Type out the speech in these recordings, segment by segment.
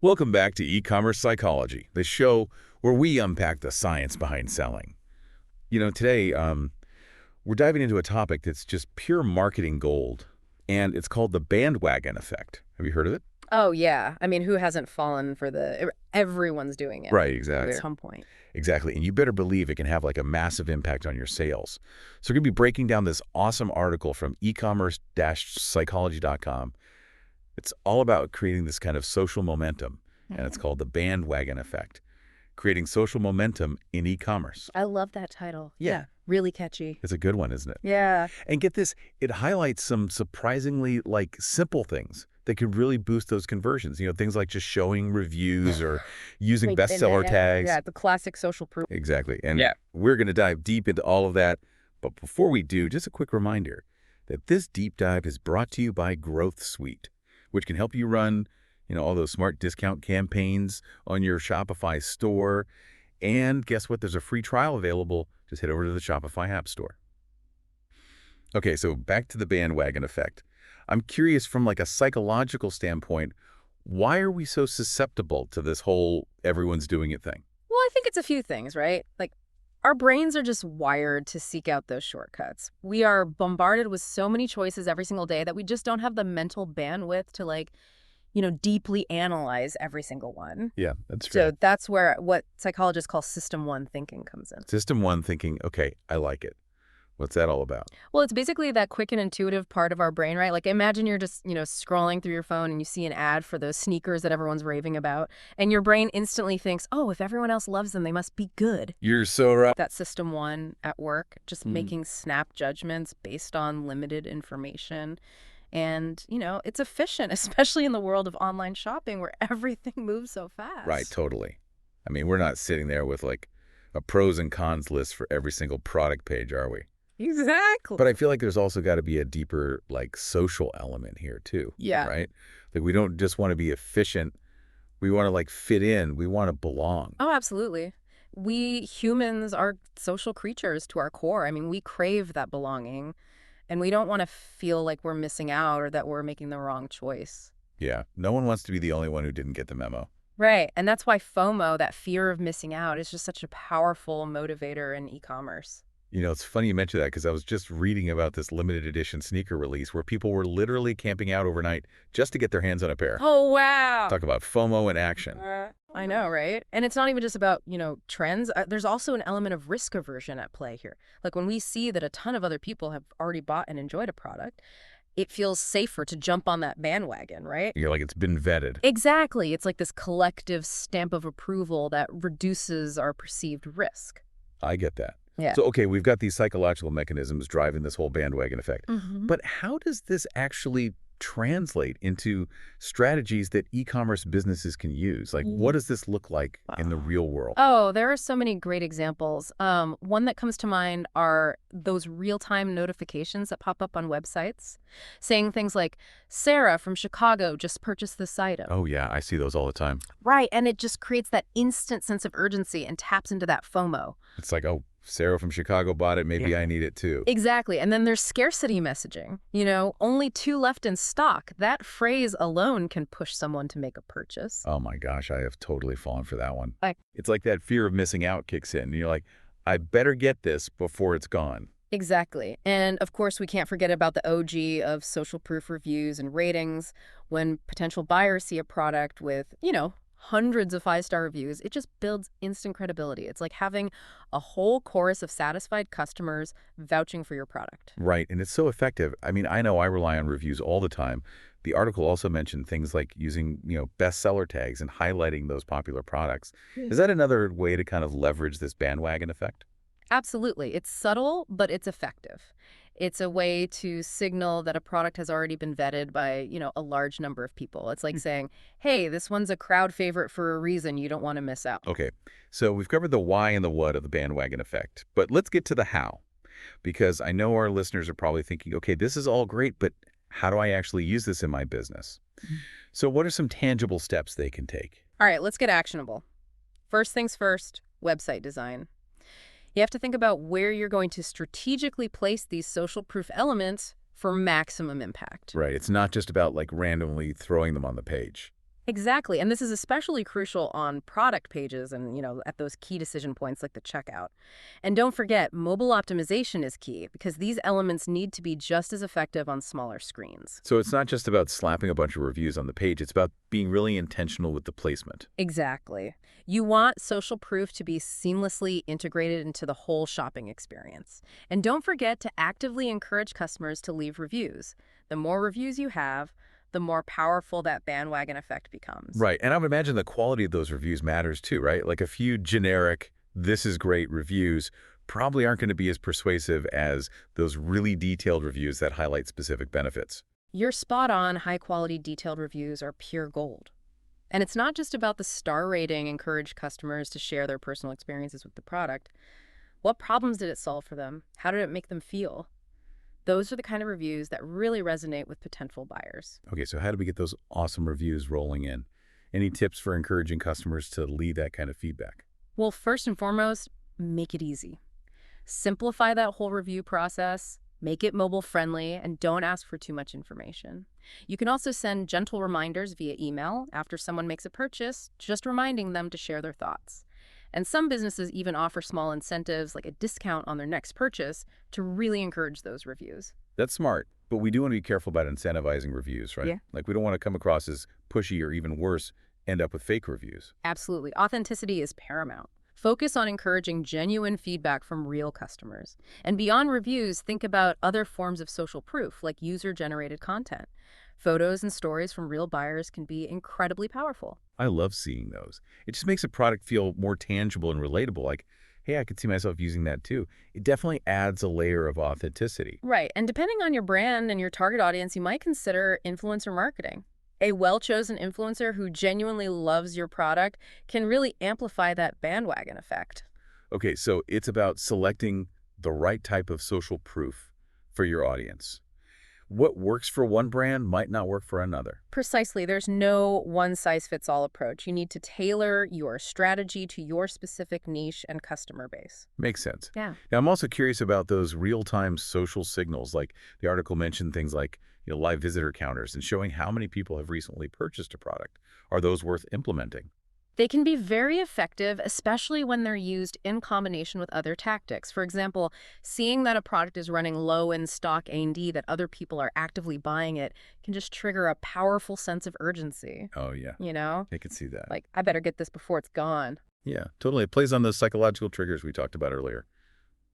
Welcome back to E-commerce Psychology, the show where we unpack the science behind selling. Today, we're diving into a topic that's just pure marketing gold, and it's called the bandwagon effect. Have you heard of it? Oh, yeah. I mean, who hasn't fallen for everyone's doing it Right, at exactly. some point. Exactly, and you better believe it can have like a massive impact on your sales. So we're going to be breaking down this awesome article from ecommerce-psychology.com. It's all about creating this kind of social momentum, and it's called the bandwagon effect, creating social momentum in e-commerce. I love that title. Yeah. Really catchy. It's a good one, isn't it? Yeah. And get this, it highlights some surprisingly simple things that could really boost those conversions. Things like just showing reviews or using Like, bestseller tags. Yeah, the classic social proof. Exactly. And Yeah. we're going to dive deep into all of that. But before we do, just a quick reminder that this deep dive is brought to you by Growth Suite, which can help you run, all those smart discount campaigns on your Shopify store. And guess what? There's a free trial available. Just head over to the Shopify App Store. Okay, so back to the bandwagon effect. I'm curious from a psychological standpoint, why are we so susceptible to this whole everyone's doing it thing? Well, I think it's a few things, right? Like, our brains are just wired to seek out those shortcuts. We are bombarded with so many choices every single day that we just don't have the mental bandwidth to deeply analyze every single one. Yeah, that's true. So that's where what psychologists call system one thinking comes in. System one thinking, okay, I like it. What's that all about? Well, it's basically that quick and intuitive part of our brain, right? Like, imagine you're just, scrolling through your phone and you see an ad for those sneakers that everyone's raving about, and your brain instantly thinks, oh, if everyone else loves them, they must be good. You're so right. That system one at work, just making snap judgments based on limited information. And, it's efficient, especially in the world of online shopping where everything moves so fast. Right, totally. I mean, we're not sitting there with a pros and cons list for every single product page, are we? Exactly. But I feel like there's also got to be a deeper social element here too. Yeah. Right? We don't just want to be efficient. We want to fit in. We want to belong. Oh, absolutely. We humans are social creatures to our core. I mean, we crave that belonging, and we don't want to feel like we're missing out or that we're making the wrong choice. Yeah. No one wants to be the only one who didn't get the memo. Right. And that's why FOMO, that fear of missing out, is just such a powerful motivator in e-commerce. It's funny you mention that because I was just reading about this limited edition sneaker release where people were literally camping out overnight just to get their hands on a pair. Oh, wow. Talk about FOMO in action. I know, right? And it's not even just about, trends. There's also an element of risk aversion at play here. Like, when we see that a ton of other people have already bought and enjoyed a product, it feels safer to jump on that bandwagon, right? You're it's been vetted. Exactly. It's like this collective stamp of approval that reduces our perceived risk. I get that. Yeah. So, okay, we've got these psychological mechanisms driving this whole bandwagon effect. Mm-hmm. But how does this actually translate into strategies that e-commerce businesses can use? What does this look like in the real world? Oh, there are so many great examples. One that comes to mind are those real-time notifications that pop up on websites saying things like, Sarah from Chicago just purchased this item. Oh, yeah, I see those all the time. Right, and it just creates that instant sense of urgency and taps into that FOMO. It's like, oh, Sarah from Chicago bought it. Maybe I need it too. Exactly. And then there's scarcity messaging. Only 2 left in stock. That phrase alone can push someone to make a purchase. Oh my gosh, I have totally fallen for that one. Like, it's like that fear of missing out kicks in. And you're like, I better get this before it's gone. exactly. And of course, we can't forget about the OG of social proof reviews and ratings. When potential buyers see a product with, hundreds of 5-star reviews, it just builds instant credibility. It's like having a whole chorus of satisfied customers vouching for your product. Right, and it's so effective. I mean, I know I rely on reviews all the time. The article also mentioned things like using, bestseller tags and highlighting those popular products. Is that another way to kind of leverage this bandwagon effect? Absolutely. It's subtle, but it's effective. It's a way to signal that a product has already been vetted by, a large number of people. It's like saying, hey, this one's a crowd favorite for a reason. You don't want to miss out. Okay, so we've covered the why and the what of the bandwagon effect, but let's get to the how, because I know our listeners are probably thinking, okay, this is all great, but how do I actually use this in my business? So what are some tangible steps they can take? All right, let's get actionable. First things first, website design. You have to think about where you're going to strategically place these social proof elements for maximum impact. Right. It's not just about randomly throwing them on the page. Exactly. And this is especially crucial on product pages and, at those key decision points like the checkout. And don't forget, mobile optimization is key because these elements need to be just as effective on smaller screens. So it's not just about slapping a bunch of reviews on the page, it's about being really intentional with the placement. Exactly. You want social proof to be seamlessly integrated into the whole shopping experience. And don't forget to actively encourage customers to leave reviews. The more reviews you have, the more powerful that bandwagon effect becomes. Right, and I would imagine the quality of those reviews matters too, right? Like a few generic, this is great reviews probably aren't going to be as persuasive as those really detailed reviews that highlight specific benefits. You're spot on. High-quality detailed reviews are pure gold. And it's not just about the star rating encourage customers to share their personal experiences with the product. What problems did it solve for them? How did it make them feel? Those are the kind of reviews that really resonate with potential buyers. Okay, so how do we get those awesome reviews rolling in? Any tips for encouraging customers to leave that kind of feedback? Well, first and foremost, make it easy. Simplify that whole review process, make it mobile friendly, and don't ask for too much information. You can also send gentle reminders via email after someone makes a purchase, just reminding them to share their thoughts. And some businesses even offer small incentives like a discount on their next purchase to really encourage those reviews. That's smart, but we do want to be careful about incentivizing reviews, right? Yeah. Like we don't want to come across as pushy or even worse, end up with fake reviews. Absolutely. Authenticity is paramount. Focus on encouraging genuine feedback from real customers. And beyond reviews, think about other forms of social proof, like user-generated content. Photos and stories from real buyers can be incredibly powerful. I love seeing those. It just makes a product feel more tangible and relatable. Like, hey, I could see myself using that too. It definitely adds a layer of authenticity. Right. And depending on your brand and your target audience, you might consider influencer marketing. A well-chosen influencer who genuinely loves your product can really amplify that bandwagon effect. Okay, so it's about selecting the right type of social proof for your audience. What works for one brand might not work for another. Precisely. There's no one-size-fits-all approach. You need to tailor your strategy to your specific niche and customer base. Makes sense. Yeah. Now, I'm also curious about those real-time social signals. Like the article mentioned things like live visitor counters and showing how many people have recently purchased a product. Are those worth implementing? They can be very effective, especially when they're used in combination with other tactics. For example, seeing that a product is running low in stock A&D, that other people are actively buying it, can just trigger a powerful sense of urgency. Oh, yeah. You know? I can see that. Like, I better get this before it's gone. Yeah, totally. It plays on those psychological triggers we talked about earlier.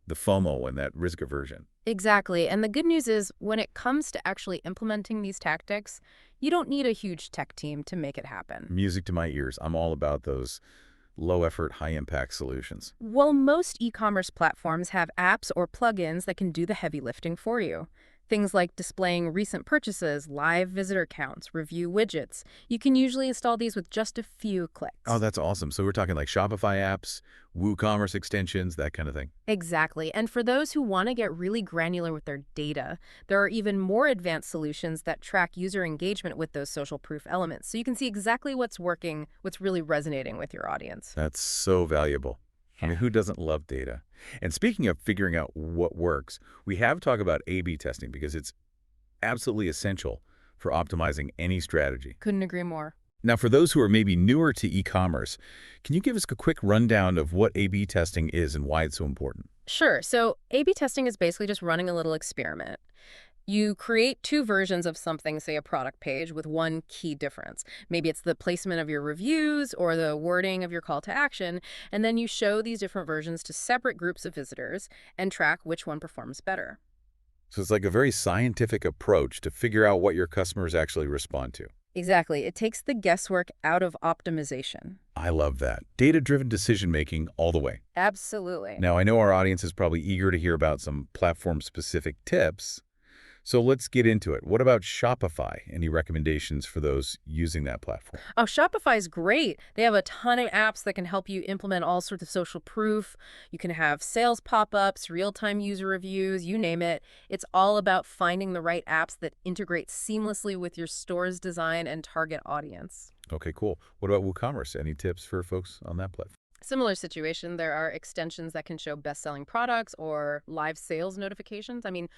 The FOMO and that risk aversion. Exactly. And the good news is, when it comes to actually implementing these tactics, you don't need a huge tech team to make it happen. Music to my ears. I'm all about those low-effort, high-impact solutions. Well, most e-commerce platforms have apps or plugins that can do the heavy lifting for you. Things like displaying recent purchases, live visitor counts, review widgets. You can usually install these with just a few clicks. Oh, that's awesome. So we're talking like Shopify apps, WooCommerce extensions, that kind of thing. Exactly. And for those who want to get really granular with their data, there are even more advanced solutions that track user engagement with those social proof elements. So you can see exactly what's working, what's really resonating with your audience. That's so valuable. I mean, who doesn't love data? And speaking of figuring out what works, we have talked about A/B testing because it's absolutely essential for optimizing any strategy. Couldn't agree more. Now, for those who are maybe newer to e-commerce, can you give us a quick rundown of what A/B testing is and why it's so important? Sure. So A/B testing is basically just running a little experiment. You create two versions of something, say a product page, with one key difference. Maybe it's the placement of your reviews or the wording of your call to action, and then you show these different versions to separate groups of visitors and track which one performs better. So it's like a very scientific approach to figure out what your customers actually respond to. Exactly. It takes the guesswork out of optimization. I love that. Data-driven decision-making all the way. Absolutely. Now, I know our audience is probably eager to hear about some platform-specific tips. So let's get into it. What about Shopify? Any recommendations for those using that platform? Oh, Shopify is great. They have a ton of apps that can help you implement all sorts of social proof. You can have sales pop-ups, real-time user reviews, you name it. It's all about finding the right apps that integrate seamlessly with your store's design and target audience. Okay, cool. What about WooCommerce? Any tips for folks on that platform? Similar situation, there are extensions that can show best-selling products or live sales notifications. I mean,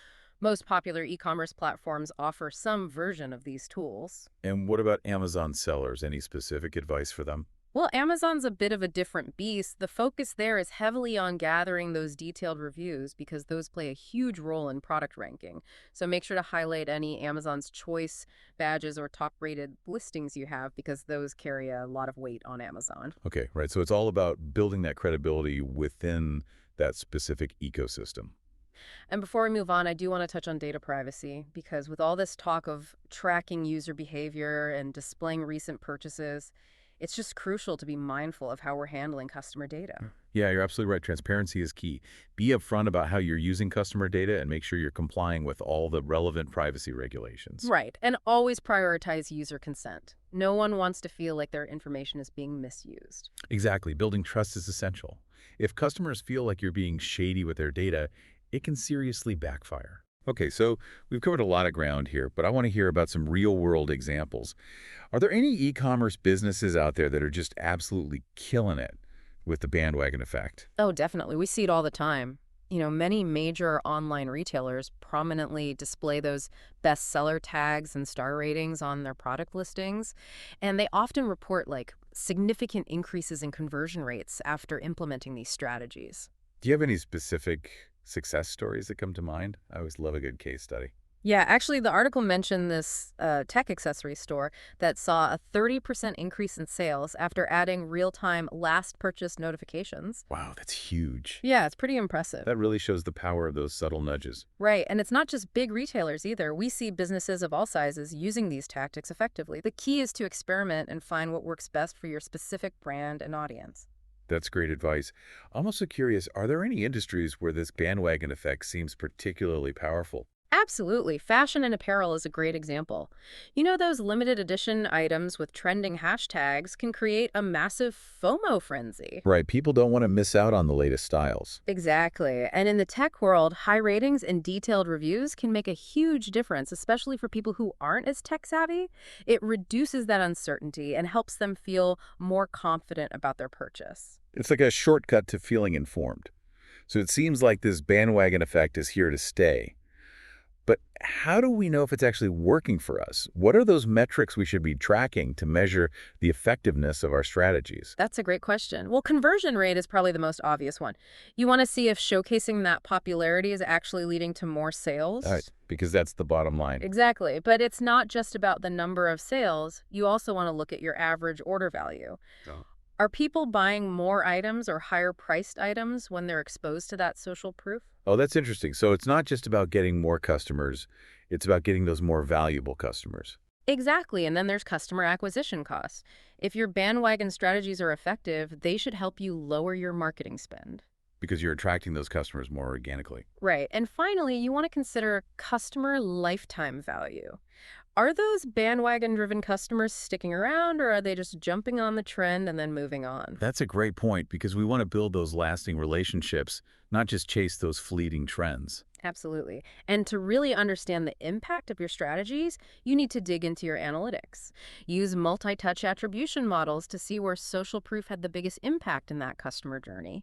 Most popular e-commerce platforms offer some version of these tools. And what about Amazon sellers? Any specific advice for them? Well, Amazon's a bit of a different beast. The focus there is heavily on gathering those detailed reviews because those play a huge role in product ranking. So make sure to highlight any Amazon's Choice badges or top-rated listings you have because those carry a lot of weight on Amazon. Okay, right. So it's all about building that credibility within that specific ecosystem. And before we move on, I do want to touch on data privacy because with all this talk of tracking user behavior and displaying recent purchases, it's just crucial to be mindful of how we're handling customer data. Yeah, you're absolutely right. Transparency is key. Be upfront about how you're using customer data and make sure you're complying with all the relevant privacy regulations. Right, and always prioritize user consent. No one wants to feel like their information is being misused. Exactly. Building trust is essential. If customers feel like you're being shady with their data, it can seriously backfire. Okay, so we've covered a lot of ground here, but I want to hear about some real-world examples. Are there any e-commerce businesses out there that are just absolutely killing it with the bandwagon effect? Oh, definitely. We see it all the time. Many major online retailers prominently display those bestseller tags and star ratings on their product listings, and they often report like significant increases in conversion rates after implementing these strategies. Do you have any specific success stories that come to mind? I always love a good case study. Yeah, actually, the article mentioned this tech accessory store that saw a 30% increase in sales after adding real-time last purchase notifications. Wow, that's huge. Yeah, it's pretty impressive. That really shows the power of those subtle nudges. Right, and it's not just big retailers either. We see businesses of all sizes using these tactics effectively. The key is to experiment and find what works best for your specific brand and audience. That's great advice. I'm also curious, are there any industries where this bandwagon effect seems particularly powerful? Absolutely. Fashion and apparel is a great example. Those limited edition items with trending hashtags can create a massive FOMO frenzy. Right, people don't want to miss out on the latest styles. Exactly. And in the tech world, high ratings and detailed reviews can make a huge difference, especially for people who aren't as tech savvy. It reduces that uncertainty and helps them feel more confident about their purchase. It's like a shortcut to feeling informed. So it seems like this bandwagon effect is here to stay. But how do we know if it's actually working for us? What are those metrics we should be tracking to measure the effectiveness of our strategies? That's a great question. Well, conversion rate is probably the most obvious one. You want to see if showcasing that popularity is actually leading to more sales. All right, because that's the bottom line. Exactly. But it's not just about the number of sales. You also want to look at your average order value. Oh. Are people buying more items or higher priced items when they're exposed to that social proof? Oh, that's interesting. So it's not just about getting more customers, it's about getting those more valuable customers. Exactly. And then there's customer acquisition costs. If your bandwagon strategies are effective, they should help you lower your marketing spend. Because you're attracting those customers more organically. Right. And finally, you want to consider customer lifetime value. Are those bandwagon-driven customers sticking around, or are they just jumping on the trend and then moving on? That's a great point because we want to build those lasting relationships, not just chase those fleeting trends. Absolutely. And to really understand the impact of your strategies, you need to dig into your analytics. Use multi-touch attribution models to see where social proof had the biggest impact in that customer journey.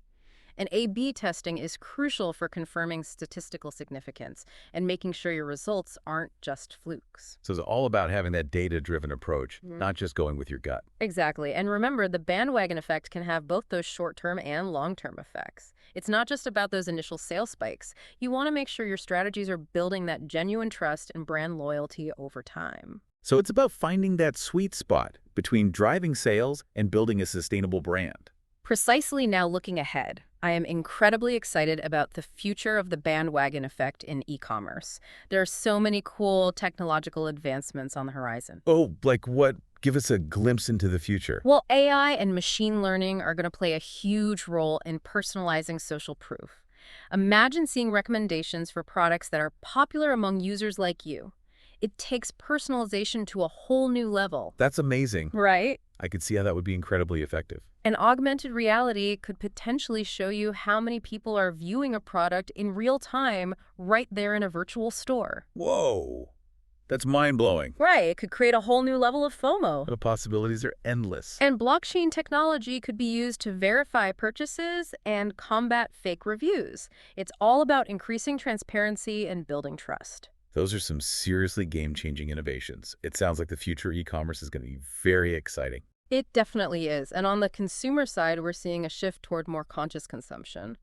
And A/B testing is crucial for confirming statistical significance and making sure your results aren't just flukes. So it's all about having that data-driven approach, not just going with your gut. Exactly. And remember, the bandwagon effect can have both those short-term and long-term effects. It's not just about those initial sales spikes. You want to make sure your strategies are building that genuine trust and brand loyalty over time. So it's about finding that sweet spot between driving sales and building a sustainable brand. Precisely. Now looking ahead, I am incredibly excited about the future of the bandwagon effect in e-commerce. There are so many cool technological advancements on the horizon. Oh, like what? Give us a glimpse into the future. Well, AI and machine learning are going to play a huge role in personalizing social proof. Imagine seeing recommendations for products that are popular among users like you. It takes personalization to a whole new level. That's amazing. Right? I could see how that would be incredibly effective. And augmented reality could potentially show you how many people are viewing a product in real time right there in a virtual store. Whoa. That's mind-blowing. Right, it could create a whole new level of FOMO. The possibilities are endless. And blockchain technology could be used to verify purchases and combat fake reviews. It's all about increasing transparency and building trust. Those are some seriously game-changing innovations. It sounds like the future of e-commerce is going to be very exciting. It definitely is. And on the consumer side, we're seeing a shift toward more conscious consumption.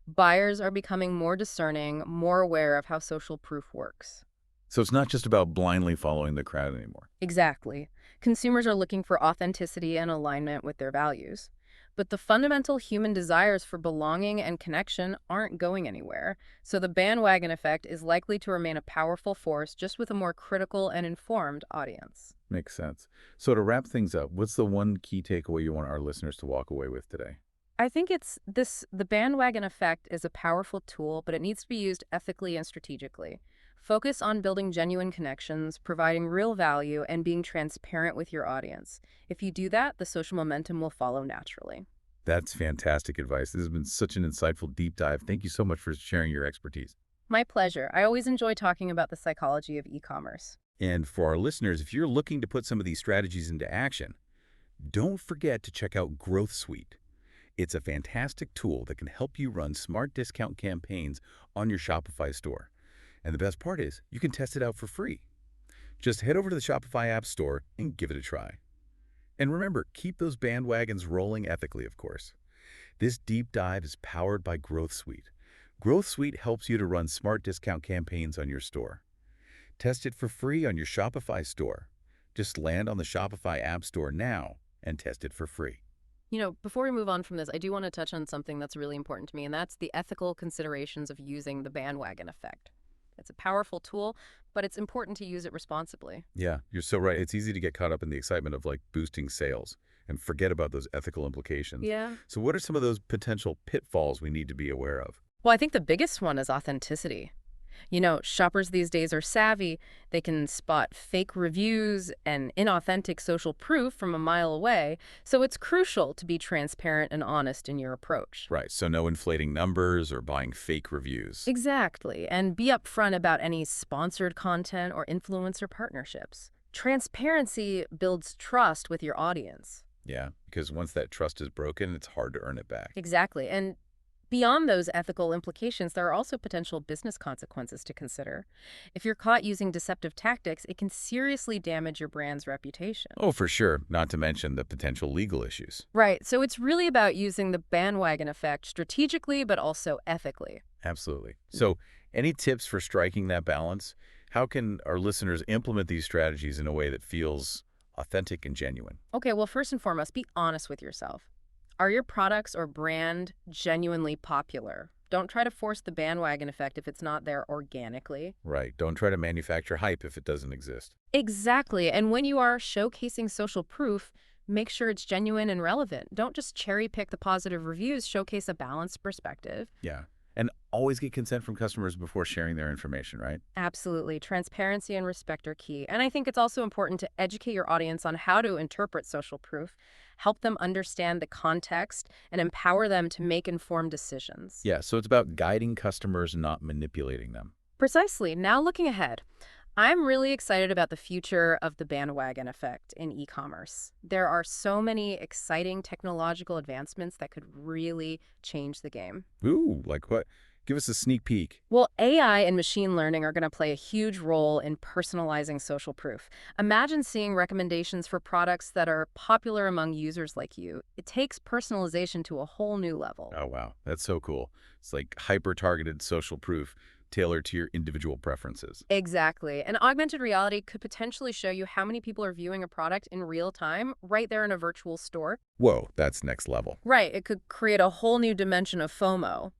Buyers are becoming more discerning, more aware of how social proof works. So it's not just about blindly following the crowd anymore. Exactly. Consumers are looking for authenticity and alignment with their values. But the fundamental human desires for belonging and connection aren't going anywhere. So the bandwagon effect is likely to remain a powerful force, just with a more critical and informed audience. Makes sense. So to wrap things up, what's the one key takeaway you want our listeners to walk away with today? I think it's this: the bandwagon effect is a powerful tool, but it needs to be used ethically and strategically. Focus on building genuine connections, providing real value, and being transparent with your audience. If you do that, the social momentum will follow naturally. That's fantastic advice. This has been such an insightful deep dive. Thank you so much for sharing your expertise. My pleasure. I always enjoy talking about the psychology of e-commerce. And for our listeners, if you're looking to put some of these strategies into action, don't forget to check out Growth Suite. It's a fantastic tool that can help you run smart discount campaigns on your Shopify store. And the best part is, you can test it out for free. Just head over to the Shopify App Store and give it a try. And remember, keep those bandwagons rolling ethically, of course. This deep dive is powered by Growth Suite. Growth Suite helps you to run smart discount campaigns on your store. Test it for free on your Shopify store. Just land on the Shopify App Store now and test it for free. Before we move on from this, I do want to touch on something that's really important to me, and that's the ethical considerations of using the bandwagon effect. It's a powerful tool, but it's important to use it responsibly. Yeah, you're so right. It's easy to get caught up in the excitement of boosting sales and forget about those ethical implications. Yeah. So what are some of those potential pitfalls we need to be aware of? Well, I think the biggest one is authenticity. Shoppers these days are savvy. They can spot fake reviews and inauthentic social proof from a mile away, so it's crucial to be transparent and honest in your approach. Right, so no inflating numbers or buying fake reviews. Exactly, and be upfront about any sponsored content or influencer partnerships. Transparency builds trust with your audience. Yeah, because once that trust is broken, it's hard to earn it back. Exactly, and beyond those ethical implications, there are also potential business consequences to consider. If you're caught using deceptive tactics, it can seriously damage your brand's reputation. Oh, for sure, not to mention the potential legal issues. Right, so it's really about using the bandwagon effect strategically, but also ethically. Absolutely. So any tips for striking that balance? How can our listeners implement these strategies in a way that feels authentic and genuine? Okay, well, first and foremost, be honest with yourself. Are your products or brand genuinely popular? Don't try to force the bandwagon effect if it's not there organically. Right. Don't try to manufacture hype if it doesn't exist. Exactly. And when you are showcasing social proof, make sure it's genuine and relevant. Don't just cherry pick the positive reviews, showcase a balanced perspective. Yeah. And always get consent from customers before sharing their information, right? Absolutely. Transparency and respect are key. And I think it's also important to educate your audience on how to interpret social proof, help them understand the context, and empower them to make informed decisions. Yeah, so it's about guiding customers, not manipulating them. Precisely. Now looking ahead, I'm really excited about the future of the bandwagon effect in e-commerce. There are so many exciting technological advancements that could really change the game. Ooh, like what? Give us a sneak peek. Well, AI and machine learning are going to play a huge role in personalizing social proof. Imagine seeing recommendations for products that are popular among users like you. It takes personalization to a whole new level. Oh, wow. That's so cool. It's like hyper-targeted social proof tailored to your individual preferences. Exactly. And augmented reality could potentially show you how many people are viewing a product in real time right there in a virtual store. Whoa, that's next level. Right. It could create a whole new dimension of FOMO.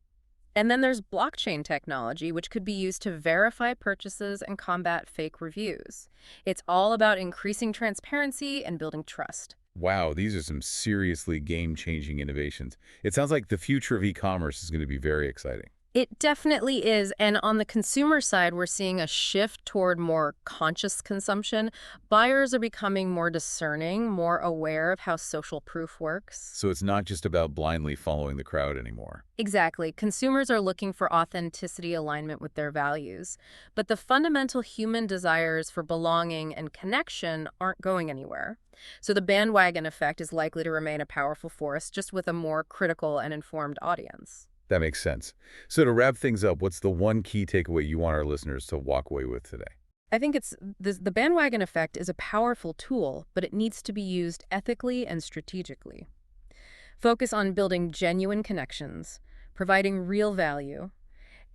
And then there's blockchain technology, which could be used to verify purchases and combat fake reviews. It's all about increasing transparency and building trust. Wow, these are some seriously game-changing innovations. It sounds like the future of e-commerce is going to be very exciting. It definitely is. And on the consumer side, we're seeing a shift toward more conscious consumption. Buyers are becoming more discerning, more aware of how social proof works. So it's not just about blindly following the crowd anymore. Exactly. Consumers are looking for authenticity alignment with their values. But the fundamental human desires for belonging and connection aren't going anywhere. So the bandwagon effect is likely to remain a powerful force, just with a more critical and informed audience. That makes sense. So to wrap things up, what's the one key takeaway you want our listeners to walk away with today? I think the bandwagon effect is a powerful tool, but it needs to be used ethically and strategically. Focus on building genuine connections, providing real value,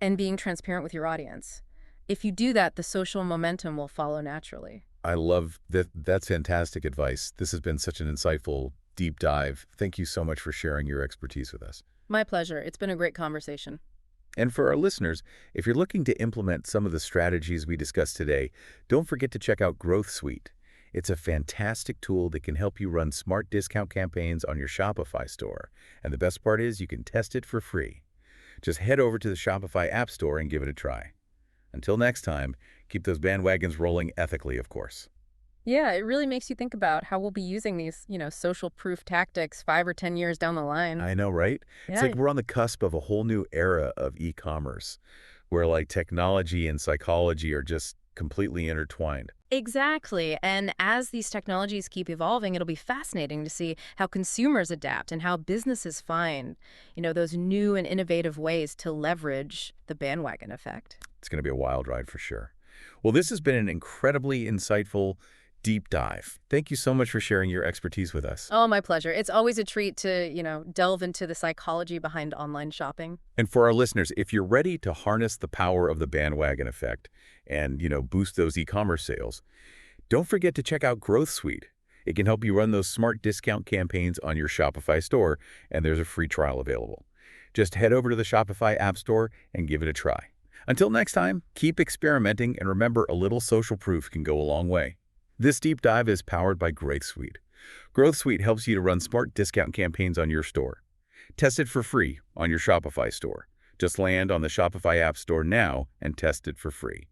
and being transparent with your audience. If you do that, the social momentum will follow naturally. I love that. That's fantastic advice. This has been such an insightful deep dive. Thank you so much for sharing your expertise with us. My pleasure. It's been a great conversation. And for our listeners, if you're looking to implement some of the strategies we discussed today, don't forget to check out Growth Suite. It's a fantastic tool that can help you run smart discount campaigns on your Shopify store. And the best part is you can test it for free. Just head over to the Shopify App Store and give it a try. Until next time, keep those bandwagons rolling ethically, of course. Yeah, it really makes you think about how we'll be using these, social proof tactics 5 or 10 years down the line. I know, right? It's Yeah, like we're on the cusp of a whole new era of e-commerce, where like technology and psychology are just completely intertwined. exactly. And as these technologies keep evolving, it'll be fascinating to see how consumers adapt and how businesses find, those new and innovative ways to leverage the bandwagon effect. It's going to be a wild ride for sure. Well, this has been an incredibly insightful deep dive. Thank you so much for sharing your expertise with us. Oh, my pleasure. It's always a treat to, delve into the psychology behind online shopping. And for our listeners, if you're ready to harness the power of the bandwagon effect and, boost those e-commerce sales, don't forget to check out Growth Suite. It can help you run those smart discount campaigns on your Shopify store, and there's a free trial available. Just head over to the Shopify App Store and give it a try. Until next time, keep experimenting, and remember, a little social proof can go a long way. This deep dive is powered by Growth Suite. Growth Suite helps you to run smart discount campaigns on your store. Test it for free on your Shopify store. Just land on the Shopify App Store now and test it for free.